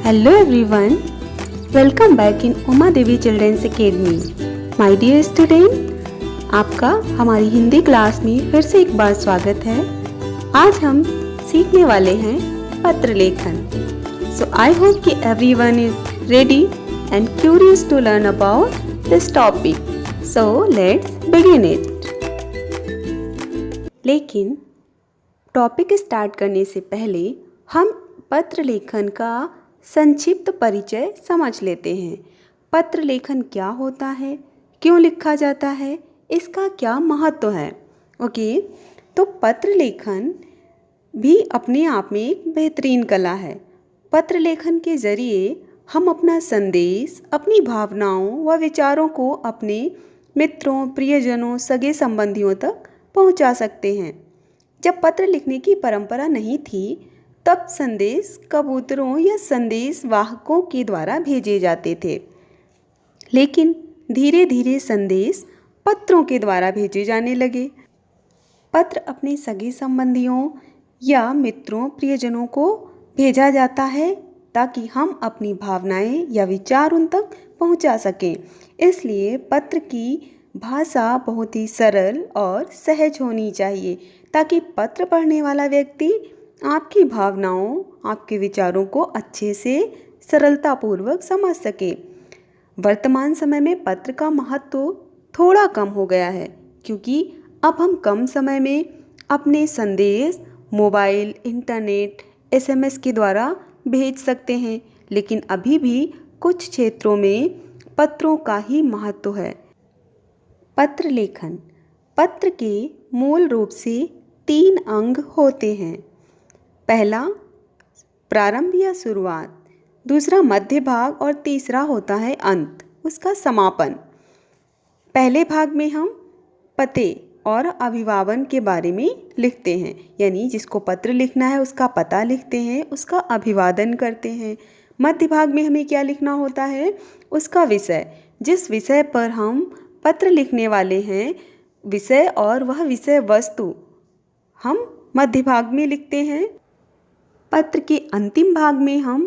Hello everyone, welcome back in Uma Devi children's academy. My dear student, आपका हमारी Hindi class में फिर से एक बार स्वागत है। आज हम सीखने वाले हैं पत्र लेखन। सो आई होप कि everyone is ready and curious to learn about this topic. So let's begin it. लेकिन टॉपिक स्टार्ट करने से पहले हम पत्र लेखन का संक्षिप्त परिचय समझ लेते हैं। पत्र लेखन क्या होता है, क्यों लिखा जाता है, इसका क्या महत्व है। ओके, तो पत्र लेखन भी अपने आप में एक बेहतरीन कला है। पत्र लेखन के ज़रिए हम अपना संदेश, अपनी भावनाओं व विचारों को अपने मित्रों, प्रियजनों, सगे संबंधियों तक पहुंचा सकते हैं। जब पत्र लिखने की परंपरा नहीं थी, तब संदेश कबूतरों या संदेश वाहकों के द्वारा भेजे जाते थे। लेकिन धीरे धीरे संदेश पत्रों के द्वारा भेजे जाने लगे। पत्र अपने सगे संबंधियों या मित्रों, प्रियजनों को भेजा जाता है ताकि हम अपनी भावनाएं या विचार उन तक पहुंचा सकें। इसलिए पत्र की भाषा बहुत ही सरल और सहज होनी चाहिए ताकि पत्र पढ़ने वाला व्यक्ति आपकी भावनाओं, आपके विचारों को अच्छे से सरलतापूर्वक समझ सके। वर्तमान समय में पत्र का महत्व थोड़ा कम हो गया है, क्योंकि अब हम कम समय में अपने संदेश मोबाइल, इंटरनेट, एसएमएस के द्वारा भेज सकते हैं। लेकिन अभी भी कुछ क्षेत्रों में पत्रों का ही महत्व है। पत्र लेखन। पत्र के मूल रूप से 3 अंग होते हैं। पहला प्रारंभ या शुरुआत, दूसरा मध्य भाग और तीसरा होता है अंत, उसका समापन। पहले भाग में हम पते और अभिभावन के बारे में लिखते हैं, यानी जिसको पत्र लिखना है उसका पता लिखते हैं, उसका अभिवादन करते हैं। मध्य भाग में हमें क्या लिखना होता है, उसका विषय, जिस विषय पर हम पत्र लिखने वाले हैं, विषय और वह विषय वस्तु हम मध्य भाग में लिखते हैं। पत्र के अंतिम भाग में हम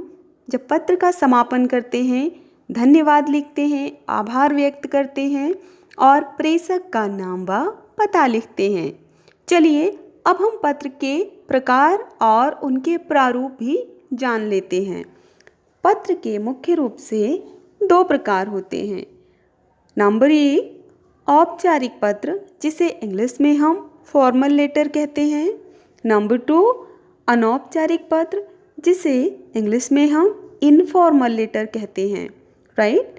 जब पत्र का समापन करते हैं, धन्यवाद लिखते हैं, आभार व्यक्त करते हैं और प्रेषक का नाम व पता लिखते हैं। चलिए अब हम पत्र के प्रकार और उनके प्रारूप भी जान लेते हैं। पत्र के मुख्य रूप से 2 प्रकार होते हैं। नंबर 1 औपचारिक पत्र, जिसे इंग्लिश में हम फॉर्मल लेटर कहते हैं। नंबर 2 अनौपचारिक पत्र, जिसे इंग्लिश में हम इनफॉर्मल लेटर कहते हैं। राइट,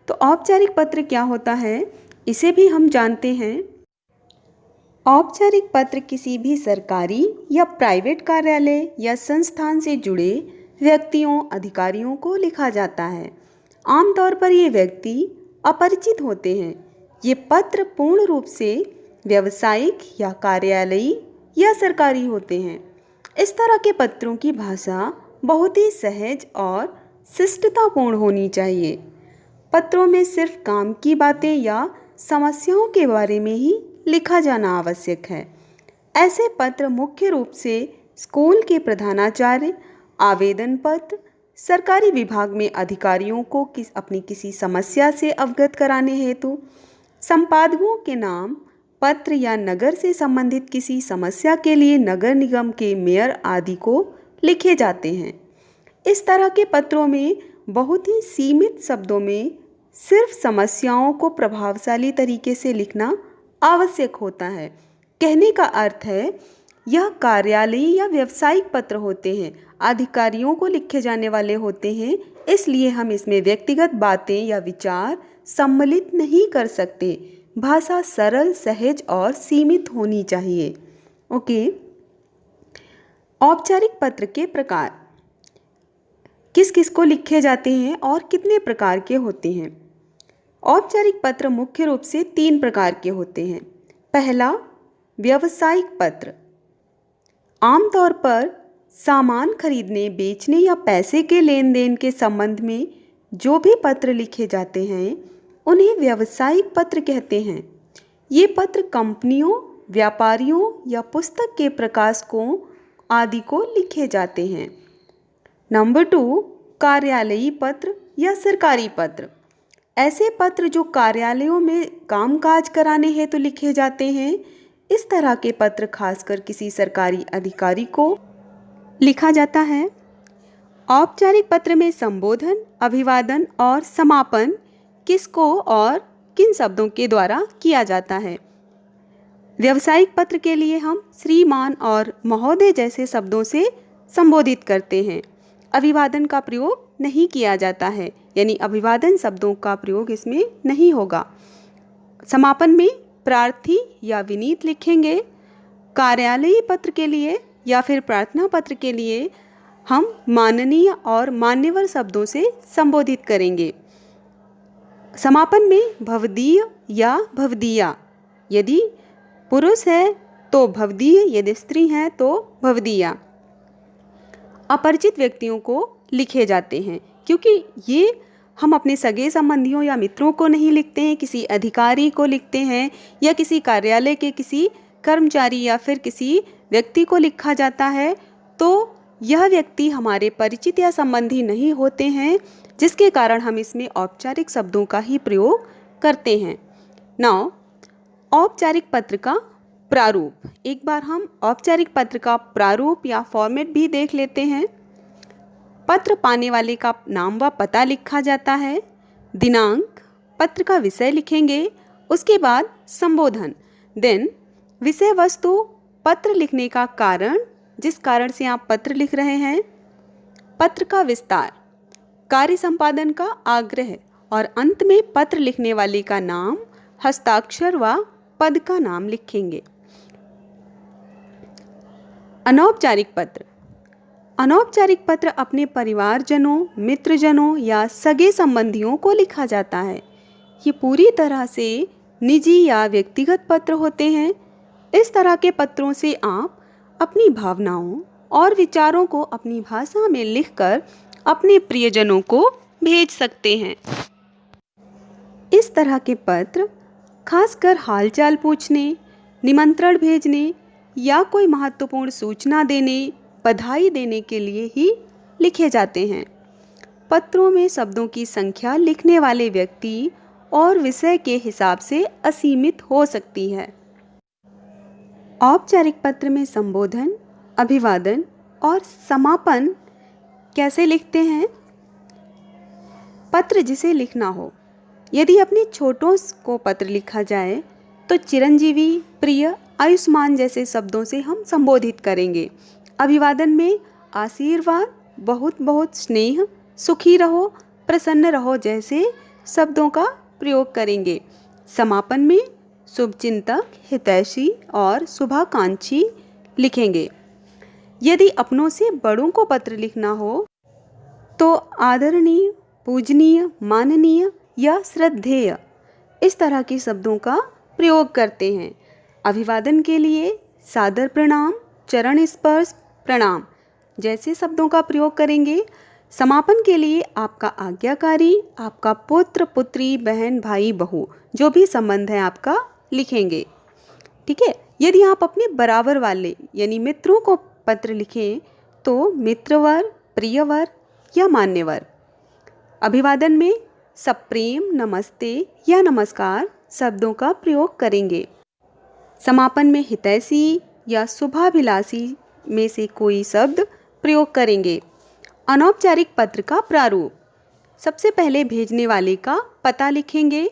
तो औपचारिक पत्र क्या होता है, इसे भी हम जानते हैं। औपचारिक पत्र किसी भी सरकारी या प्राइवेट कार्यालय या संस्थान से जुड़े व्यक्तियों, अधिकारियों को लिखा जाता है। आमतौर पर ये व्यक्ति अपरिचित होते हैं। ये पत्र पूर्ण रूप से व्यावसायिक या कार्यालयी या सरकारी होते हैं। इस तरह के पत्रों की भाषा बहुत ही सहज और शिष्टतापूर्ण होनी चाहिए। पत्रों में सिर्फ काम की बातें या समस्याओं के बारे में ही लिखा जाना आवश्यक है। ऐसे पत्र मुख्य रूप से स्कूल के प्रधानाचार्य, आवेदन पत्र, सरकारी विभाग में अधिकारियों को अपनी किसी समस्या से अवगत कराने हेतु, संपादकों के नाम पत्र या नगर से संबंधित किसी समस्या के लिए नगर निगम के मेयर आदि को लिखे जाते हैं। इस तरह के पत्रों में बहुत ही सीमित शब्दों में सिर्फ समस्याओं को प्रभावशाली तरीके से लिखना आवश्यक होता है। कहने का अर्थ है, यह कार्यालयी या व्यावसायिक पत्र होते हैं, अधिकारियों को लिखे जाने वाले होते हैं, इसलिए हम इसमें व्यक्तिगत बातें या विचार सम्मिलित नहीं कर सकते। भाषा सरल, सहज और सीमित होनी चाहिए। ओके, औपचारिक पत्र के प्रकार किस किस को लिखे जाते हैं और कितने प्रकार के होते हैं। औपचारिक पत्र मुख्य रूप से 3 प्रकार के होते हैं। पहला व्यावसायिक पत्र, आमतौर पर सामान खरीदने, बेचने या पैसे के लेन देन के संबंध में जो भी पत्र लिखे जाते हैं उन्हें व्यावसायिक पत्र कहते हैं। ये पत्र कंपनियों, व्यापारियों या पुस्तक के प्रकाशकों आदि को लिखे जाते हैं। नंबर 2 कार्यालयी पत्र या सरकारी पत्र। ऐसे पत्र जो कार्यालयों में कामकाज कराने हेतु लिखे जाते हैं, इस तरह के पत्र खासकर किसी सरकारी अधिकारी को लिखा जाता है। औपचारिक पत्र में संबोधन, अभिवादन और समापन किसको और किन शब्दों के द्वारा किया जाता है? व्यावसायिक पत्र के लिए हम श्रीमान और महोदय जैसे शब्दों से संबोधित करते हैं। अभिवादन का प्रयोग नहीं किया जाता है, यानी अभिवादन शब्दों का प्रयोग इसमें नहीं होगा। समापन में प्रार्थी या विनीत लिखेंगे। कार्यालयी पत्र के लिए या फिर प्रार्थना पत्र के लिए हम माननीय और मान्यवर शब्दों से संबोधित करेंगे। समापन में भवदीय या भवदीया, यदि पुरुष है तो भवदीय, यदि स्त्री है तो भवदीया। अपरिचित व्यक्तियों को लिखे जाते हैं, क्योंकि ये हम अपने सगे संबंधियों या मित्रों को नहीं लिखते हैं, किसी अधिकारी को लिखते हैं या किसी कार्यालय के किसी कर्मचारी या फिर किसी व्यक्ति को लिखा जाता है, तो यह व्यक्ति हमारे परिचित या संबंधी नहीं होते हैं, जिसके कारण हम इसमें औपचारिक शब्दों का ही प्रयोग करते हैं। नाउ औपचारिक पत्र का प्रारूप। एक बार हम औपचारिक पत्र का प्रारूप या फॉर्मेट भी देख लेते हैं। पत्र पाने वाले का नाम व पता लिखा जाता है। दिनांक, पत्र का विषय लिखेंगे, उसके बाद संबोधन, देन विषय वस्तु, पत्र लिखने का कारण, जिस कारण से आप पत्र लिख रहे हैं, पत्र का विस्तार, कार्य संपादन का आग्रह और अंत में पत्र लिखने वाले का नाम, हस्ताक्षर व पद का नाम लिखेंगे। अनौपचारिक पत्र। अनौपचारिक पत्र अपने परिवारजनों, मित्रजनों या सगे संबंधियों को लिखा जाता है। ये पूरी तरह से निजी या व्यक्तिगत पत्र होते हैं। इस तरह के पत्रों से आप अपनी भावनाओं और विचारों को अपनी भाषा में लिखकर अपने प्रियजनों को भेज सकते हैं। इस तरह के पत्र खासकर हालचाल पूछने, निमंत्रण भेजने या कोई महत्वपूर्ण सूचना देने, बधाई देने के लिए ही लिखे जाते हैं। पत्रों में शब्दों की संख्या लिखने वाले व्यक्ति और विषय के हिसाब से असीमित हो सकती है। औपचारिक पत्र में संबोधन, अभिवादन और समापन कैसे लिखते हैं? पत्र जिसे लिखना हो, यदि अपने छोटों को पत्र लिखा जाए तो चिरंजीवी, प्रिय, आयुष्मान जैसे शब्दों से हम संबोधित करेंगे। अभिवादन में आशीर्वाद, बहुत बहुत स्नेह, सुखी रहो, प्रसन्न रहो जैसे शब्दों का प्रयोग करेंगे। समापन में शुभचिंतक, हितैषी और शुभाकांक्षी लिखेंगे। यदि अपनों से बड़ों को पत्र लिखना हो तो आदरणीय, पूजनीय, माननीय या श्रद्धेय, इस तरह के शब्दों का प्रयोग करते हैं। अभिवादन के लिए सादर प्रणाम, चरण स्पर्श प्रणाम जैसे शब्दों का प्रयोग करेंगे। समापन के लिए आपका आज्ञाकारी, आपका पुत्र, पुत्री, बहन, भाई, बहू, जो भी संबंध है आपका, लिखेंगे। ठीक है। यदि आप अपने बराबर वाले यानी मित्रों को पत्र लिखें तो मित्रवर, प्रियवर या मान्यवर। अभिवादन में सप्रेम, नमस्ते या नमस्कार शब्दों का प्रयोग करेंगे। समापन में हितैषी या शुभाभिलाषी में से कोई शब्द प्रयोग करेंगे। अनौपचारिक पत्र का प्रारूप। सबसे पहले भेजने वाले का पता लिखेंगे,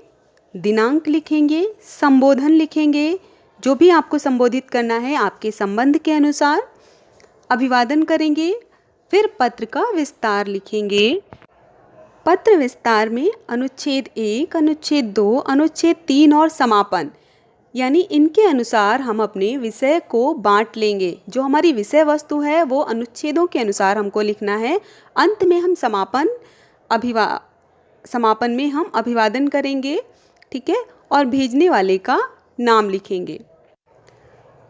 दिनांक लिखेंगे, संबोधन लिखेंगे, जो भी आपको संबोधित करना है आपके संबंध के अनुसार। अभिवादन करेंगे, फिर पत्र का विस्तार लिखेंगे। पत्र विस्तार में अनुच्छेद 1, अनुच्छेद 2, अनुच्छेद 3 और समापन, यानी इनके अनुसार हम अपने विषय को बांट लेंगे। जो हमारी विषय वस्तु है वो अनुच्छेदों के अनुसार हमको लिखना है। अंत में हम समापन में हम अभिवादन करेंगे, ठीक है, और भेजने वाले का नाम लिखेंगे।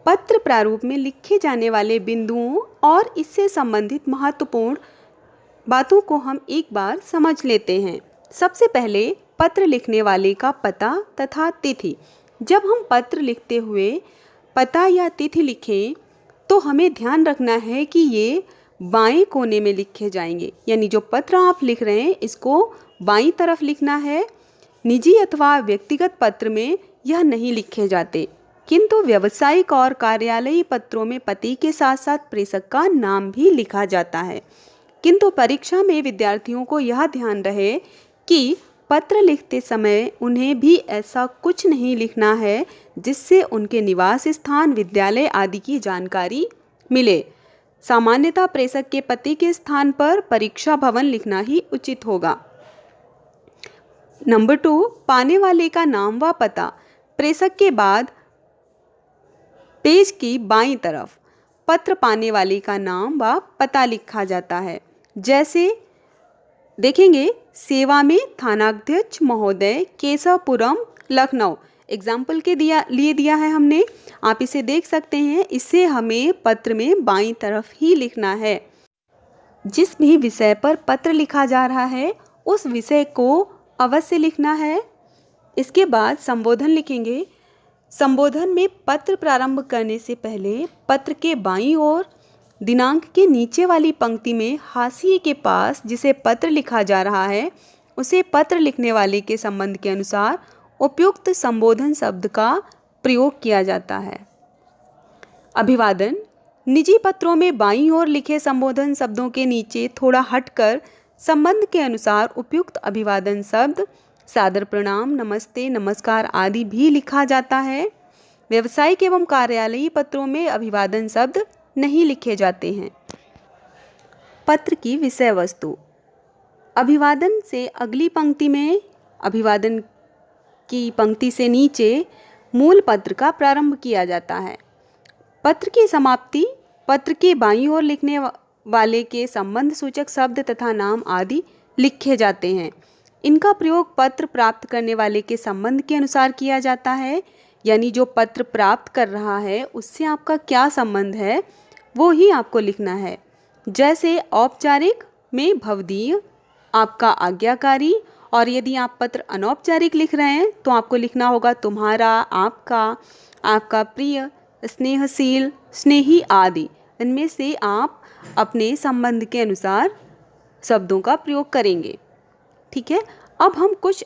पत्र प्रारूप में लिखे जाने वाले बिंदुओं और इससे संबंधित महत्वपूर्ण बातों को हम एक बार समझ लेते हैं। सबसे पहले पत्र लिखने वाले का पता तथा तिथि। जब हम पत्र लिखते हुए पता या तिथि लिखें तो हमें ध्यान रखना है कि ये बाएं कोने में लिखे जाएंगे, यानी जो पत्र आप लिख रहे हैं इसको बाईं तरफ लिखना है। निजी अथवा व्यक्तिगत पत्र में यह नहीं लिखे जाते, किंतु व्यावसायिक और कार्यालयी पत्रों में पते के साथ साथ प्रेषक का नाम भी लिखा जाता है। किंतु परीक्षा में विद्यार्थियों को यह ध्यान रहे कि पत्र लिखते समय उन्हें भी ऐसा कुछ नहीं लिखना है जिससे उनके निवास स्थान, विद्यालय आदि की जानकारी मिले। सामान्यतः प्रेषक के पते के स्थान पर परीक्षा भवन लिखना ही उचित होगा। नंबर 2, पाने वाले का नाम व पता। प्रेषक के बाद पेज की बाईं तरफ पत्र पाने वाले का नाम व पता लिखा जाता है। जैसे देखेंगे, सेवा में थानाध्यक्ष महोदय, केशवपुरम, लखनऊ। एग्जाम्पल के लिए दिया है हमने, आप इसे देख सकते हैं। इसे हमें पत्र में बाईं तरफ ही लिखना है। जिस भी विषय पर पत्र लिखा जा रहा है उस विषय को अवश्य लिखना है। इसके बाद संबोधन लिखेंगे। संबोधन में पत्र प्रारंभ करने से पहले पत्र के बाईं ओर दिनांक के नीचे वाली पंक्ति में हाशिए के पास जिसे पत्र लिखा जा रहा है उसे पत्र लिखने वाले के संबंध के अनुसार उपयुक्त संबोधन शब्द का प्रयोग किया जाता है। अभिवादन। निजी पत्रों में बाईं ओर लिखे संबोधन शब्दों के नीचे थोड़ा हटकर संबंध के अनुसार उपयुक्त अभिवादन शब्द, सादर प्रणाम, नमस्ते, नमस्कार आदि भी लिखा जाता है। व्यावसायिक एवं कार्यालयी पत्रों में अभिवादन शब्द नहीं लिखे जाते हैं। पत्र की विषय वस्तु। अभिवादन से अगली पंक्ति में, अभिवादन की पंक्ति से नीचे मूल पत्र का प्रारंभ किया जाता है। पत्र की समाप्ति पत्र के बाईं ओर लिखने वाले के संबंध सूचक शब्द तथा नाम आदि लिखे जाते हैं। इनका प्रयोग पत्र प्राप्त करने वाले के संबंध के अनुसार किया जाता है, यानी जो पत्र प्राप्त कर रहा है उससे आपका क्या संबंध है वो ही आपको लिखना है। जैसे औपचारिक में भवदीय, आपका आज्ञाकारी, और यदि आप पत्र अनौपचारिक लिख रहे हैं तो आपको लिखना होगा तुम्हारा, आपका, आपका प्रिय, स्नेहशील, स्नेही आदि। इनमें से आप अपने संबंध के अनुसार शब्दों का प्रयोग करेंगे। ठीक है, अब हम कुछ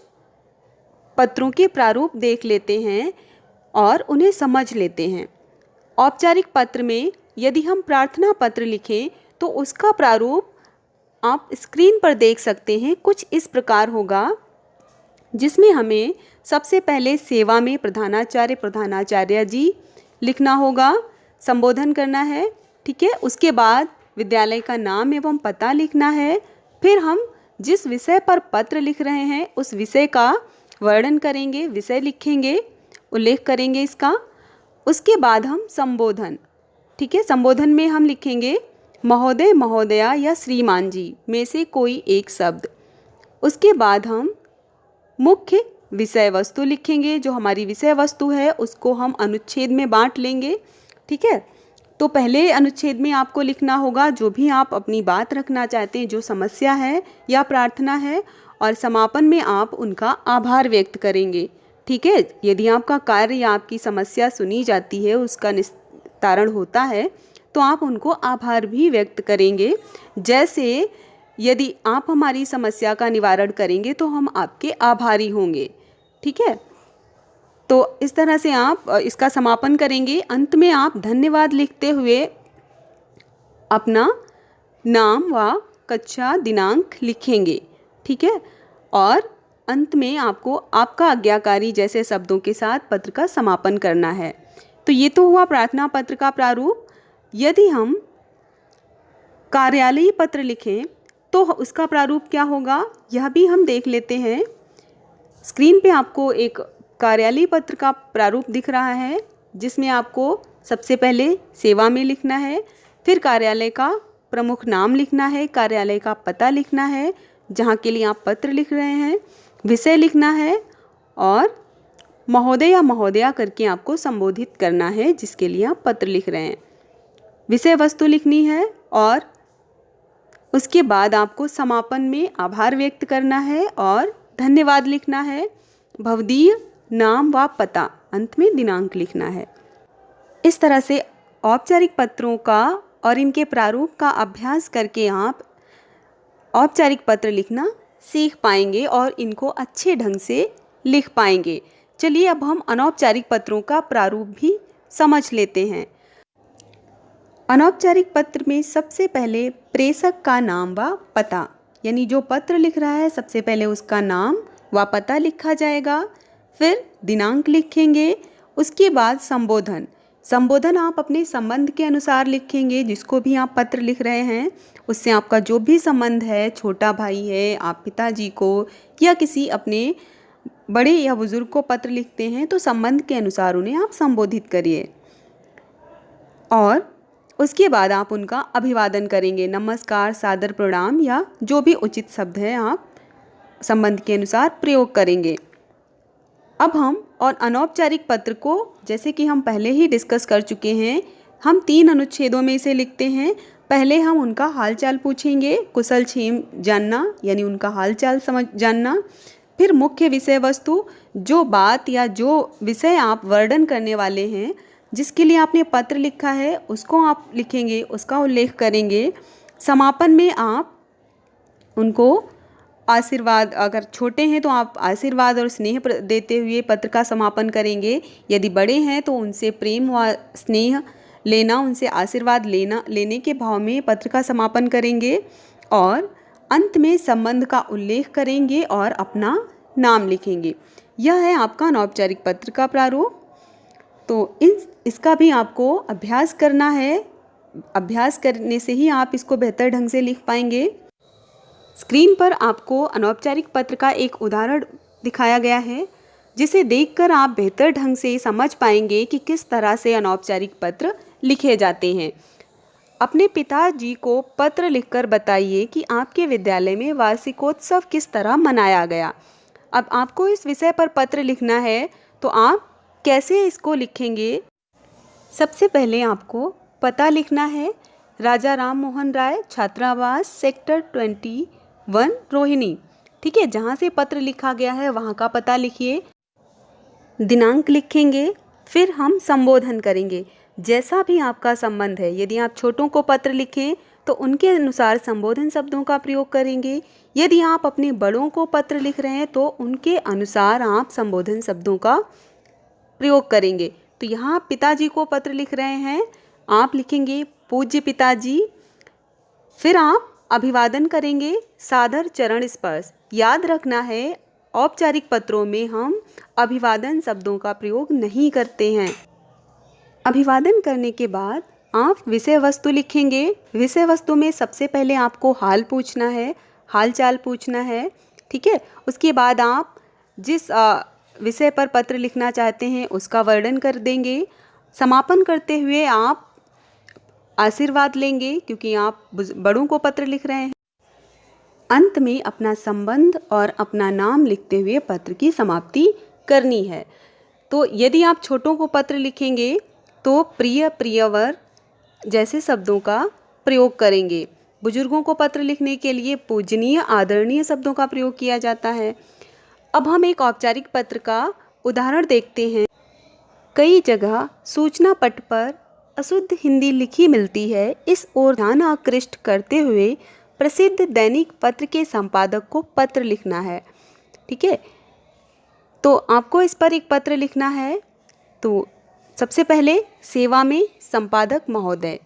पत्रों के प्रारूप देख लेते हैं और उन्हें समझ लेते हैं। औपचारिक पत्र में यदि हम प्रार्थना पत्र लिखें तो उसका प्रारूप आप स्क्रीन पर देख सकते हैं, कुछ इस प्रकार होगा, जिसमें हमें सबसे पहले सेवा में प्रधानाचार्य जी लिखना होगा, संबोधन करना है। ठीक है, उसके बाद विद्यालय का नाम एवं पता लिखना है। फिर हम जिस विषय पर पत्र लिख रहे हैं उस विषय का वर्णन करेंगे, विषय लिखेंगे, उल्लेख करेंगे इसका। उसके बाद हम संबोधन, ठीक है, संबोधन में हम लिखेंगे महोदय, महोदया या श्रीमान जी में से कोई एक शब्द। उसके बाद हम मुख्य विषय वस्तु लिखेंगे। जो हमारी विषय वस्तु है उसको हम अनुच्छेद में बांट लेंगे। ठीक है, तो पहले अनुच्छेद में आपको लिखना होगा जो भी आप अपनी बात रखना चाहते हैं, जो समस्या है या प्रार्थना है, और समापन में आप उनका आभार व्यक्त करेंगे। ठीक है, यदि आपका कार्य या आपकी समस्या सुनी जाती है, उसका निस्तारण होता है, तो आप उनको आभार भी व्यक्त करेंगे। जैसे यदि आप हमारी समस्या का निवारण करेंगे तो हम आपके आभारी होंगे। ठीक है, तो इस तरह से आप इसका समापन करेंगे। अंत में आप धन्यवाद लिखते हुए अपना नाम व कक्षा दिनांक लिखेंगे। ठीक है, और अंत में आपको आपका आज्ञाकारी जैसे शब्दों के साथ पत्र का समापन करना है। तो ये तो हुआ प्रार्थना पत्र का प्रारूप। यदि हम कार्यालयी पत्र लिखें तो उसका प्रारूप क्या होगा, यह भी हम देख लेते हैं। स्क्रीन पे आपको एक कार्यालयी पत्र का प्रारूप दिख रहा है, जिसमें आपको सबसे पहले सेवा में लिखना है, फिर कार्यालय का प्रमुख नाम लिखना है, कार्यालय का पता लिखना है जहाँ के लिए आप पत्र लिख रहे हैं, विषय लिखना है, और महोदय या महोदया करके आपको संबोधित करना है जिसके लिए आप पत्र लिख रहे हैं। विषय वस्तु लिखनी है और उसके बाद आपको समापन में आभार व्यक्त करना है और धन्यवाद लिखना है। भवदीय, नाम व पता, अंत में दिनांक लिखना है। इस तरह से औपचारिक पत्रों का और इनके प्रारूप का अभ्यास करके आप औपचारिक पत्र लिखना सीख पाएंगे और इनको अच्छे ढंग से लिख पाएंगे। चलिए अब हम अनौपचारिक पत्रों का प्रारूप भी समझ लेते हैं। अनौपचारिक पत्र में सबसे पहले प्रेषक का नाम व पता, यानी जो पत्र लिख रहा है सबसे पहले उसका नाम व पता लिखा जाएगा, फिर दिनांक लिखेंगे। उसके बाद संबोधन। संबोधन आप अपने संबंध के अनुसार लिखेंगे, जिसको भी आप पत्र लिख रहे हैं उससे आपका जो भी संबंध है, छोटा भाई है, आप पिताजी को या किसी अपने बड़े या बुजुर्ग को पत्र लिखते हैं तो संबंध के अनुसार उन्हें आप संबोधित करिए। और उसके बाद आप उनका अभिवादन करेंगे, नमस्कार, सादर प्रणाम या जो भी उचित शब्द है आप संबंध के अनुसार प्रयोग करेंगे। अब हम और अनौपचारिक पत्र को, जैसे कि हम पहले ही डिस्कस कर चुके हैं, हम 3 अनुच्छेदों में इसे लिखते हैं। पहले हम उनका हालचाल पूछेंगे, कुशल क्षेम जानना, यानी उनका हालचाल समझ जानना। फिर मुख्य विषय वस्तु, जो बात या जो विषय आप वर्णन करने वाले हैं, जिसके लिए आपने पत्र लिखा है उसको आप लिखेंगे, उसका उल्लेख करेंगे। समापन में आप उनको आशीर्वाद, अगर छोटे हैं तो आप आशीर्वाद और स्नेह देते हुए पत्र का समापन करेंगे। यदि बड़े हैं तो उनसे प्रेम व स्नेह लेना, उनसे आशीर्वाद लेने के भाव में पत्र का समापन करेंगे। और अंत में संबंध का उल्लेख करेंगे और अपना नाम लिखेंगे। यह है आपका अनौपचारिक पत्र का प्रारूप। तो इसका भी आपको अभ्यास करना है। अभ्यास करने से ही आप इसको बेहतर ढंग से लिख पाएंगे। स्क्रीन पर आपको अनौपचारिक पत्र का एक उदाहरण दिखाया गया है, जिसे देखकर आप बेहतर ढंग से समझ पाएंगे कि किस तरह से अनौपचारिक पत्र लिखे जाते हैं। अपने पिताजी को पत्र लिखकर बताइए कि आपके विद्यालय में वार्षिकोत्सव किस तरह मनाया गया। अब आपको इस विषय पर पत्र लिखना है, तो आप कैसे इसको लिखेंगे? सबसे पहले आपको पता लिखना है, राजा राम मोहन राय, छात्रावास, सेक्टर 21, रोहिणी। ठीक है, जहाँ से पत्र लिखा गया है वहाँ का पता लिखिए। दिनांक लिखेंगे, फिर हम संबोधन करेंगे। जैसा भी आपका संबंध है, यदि आप छोटों को पत्र लिखें तो उनके अनुसार संबोधन शब्दों का प्रयोग करेंगे। यदि आप अपने बड़ों को पत्र लिख रहे हैं तो उनके अनुसार आप संबोधन शब्दों का प्रयोग करेंगे। तो यहाँ पिताजी को पत्र लिख रहे हैं, आप लिखेंगे पूज्य पिताजी। फिर आप अभिवादन करेंगे, सादर चरण स्पर्श। याद रखना है, औपचारिक पत्रों में हम अभिवादन शब्दों का प्रयोग नहीं करते हैं। अभिवादन करने के बाद आप विषय वस्तु लिखेंगे। विषय वस्तु में सबसे पहले आपको हाल पूछना है, हाल चाल पूछना है। ठीक है, उसके बाद आप जिस विषय पर पत्र लिखना चाहते हैं उसका वर्णन कर देंगे। समापन करते हुए आप आशीर्वाद लेंगे, क्योंकि आप बड़ों को पत्र लिख रहे हैं। अंत में अपना संबंध और अपना नाम लिखते हुए पत्र की समाप्ति करनी है। तो यदि आप छोटों को पत्र लिखेंगे तो प्रिय, प्रियवर जैसे शब्दों का प्रयोग करेंगे। बुजुर्गों को पत्र लिखने के लिए पूजनीय, आदरणीय शब्दों का प्रयोग किया जाता है। अब हम एक औपचारिक पत्र का उदाहरण देखते हैं। कई जगह सूचना पट पर अशुद्ध हिंदी लिखी मिलती है। इस ओर ध्यान आकृष्ट करते हुए प्रसिद्ध दैनिक पत्र के संपादक को पत्र लिखना है। ठीक है, तो आपको इस पर एक पत्र लिखना है। तो सबसे पहले सेवा में संपादक महोदय,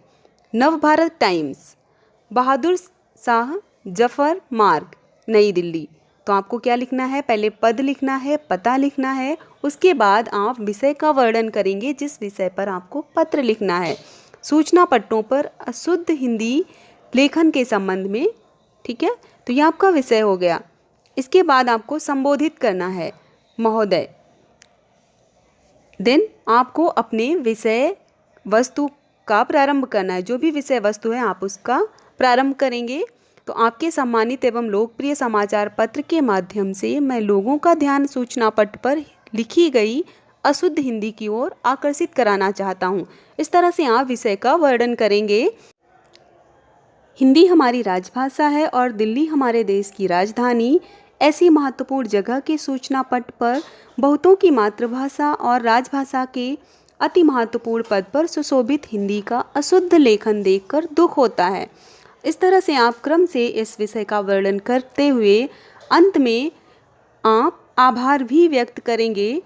नवभारत टाइम्स, बहादुर शाह जफर मार्ग, नई दिल्ली। तो आपको क्या लिखना है? पहले पद लिखना है, पता लिखना है, उसके बाद आप विषय का वर्णन करेंगे जिस विषय पर आपको पत्र लिखना है। सूचना पट्टों पर अशुद्ध हिंदी लेखन के संबंध में। ठीक है, तो यह आपका विषय हो गया। इसके बाद आपको संबोधित करना है, महोदय। देन आपको अपने विषय वस्तु का प्रारंभ करना है। जो भी विषय वस्तु है आप उसका प्रारंभ करेंगे। तो आपके सम्मानित एवं लोकप्रिय समाचार पत्र के माध्यम से मैं लोगों का ध्यान सूचना पट पर लिखी गई अशुद्ध हिंदी की ओर आकर्षित कराना चाहता हूँ। इस तरह से आप विषय का वर्णन करेंगे। हिंदी हमारी राजभाषा है और दिल्ली हमारे देश की राजधानी। ऐसी महत्वपूर्ण जगह के सूचना पट पर बहुतों की मातृभाषा और राजभाषा के अति महत्वपूर्ण पद पर सुशोभित हिंदी का अशुद्ध लेखन देखकर दुख होता है। इस तरह से आप क्रम से इस विषय का वर्णन करते हुए अंत में आप आभार भी व्यक्त करेंगे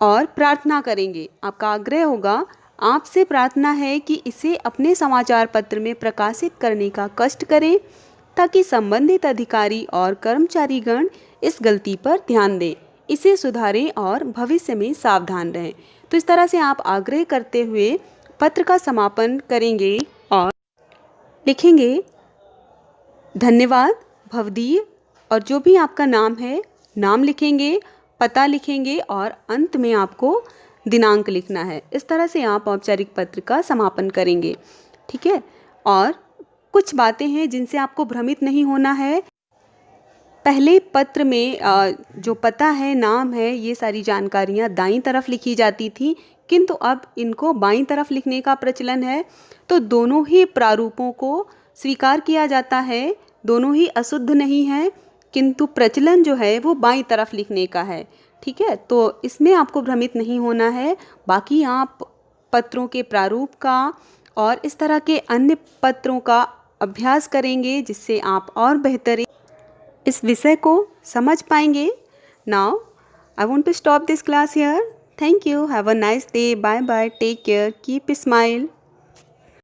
और प्रार्थना करेंगे। आपका आग्रह होगा, आपसे प्रार्थना है कि इसे अपने समाचार पत्र में प्रकाशित करने का कष्ट करें ताकि संबंधित अधिकारी और कर्मचारीगण इस गलती पर ध्यान दें, इसे सुधारें और भविष्य में सावधान रहें। तो इस तरह से आप आग्रह करते हुए पत्र का समापन करेंगे और लिखेंगे, धन्यवाद भवदीय, और जो भी आपका नाम है नाम लिखेंगे, पता लिखेंगे और अंत में आपको दिनांक लिखना है। इस तरह से आप औपचारिक पत्र का समापन करेंगे। ठीक है। और कुछ बातें हैं जिनसे आपको भ्रमित नहीं होना है। पहले पत्र में जो पता है, नाम है, ये सारी जानकारियाँ दाईं तरफ लिखी जाती थी, किंतु अब इनको बाईं तरफ लिखने का प्रचलन है। तो दोनों ही प्रारूपों को स्वीकार किया जाता है, दोनों ही अशुद्ध नहीं है, किंतु प्रचलन जो है वो बाईं तरफ लिखने का है। ठीक है। तो इसमें आपको भ्रमित नहीं होना है। बाकी आप पत्रों के प्रारूप का और इस तरह के अन्य पत्रों का अभ्यास करेंगे, जिससे आप और बेहतर इस विषय को समझ पाएंगे। Now I want to stop this class here. Thank you. Have a nice day. Bye bye. Take care. Keep smile.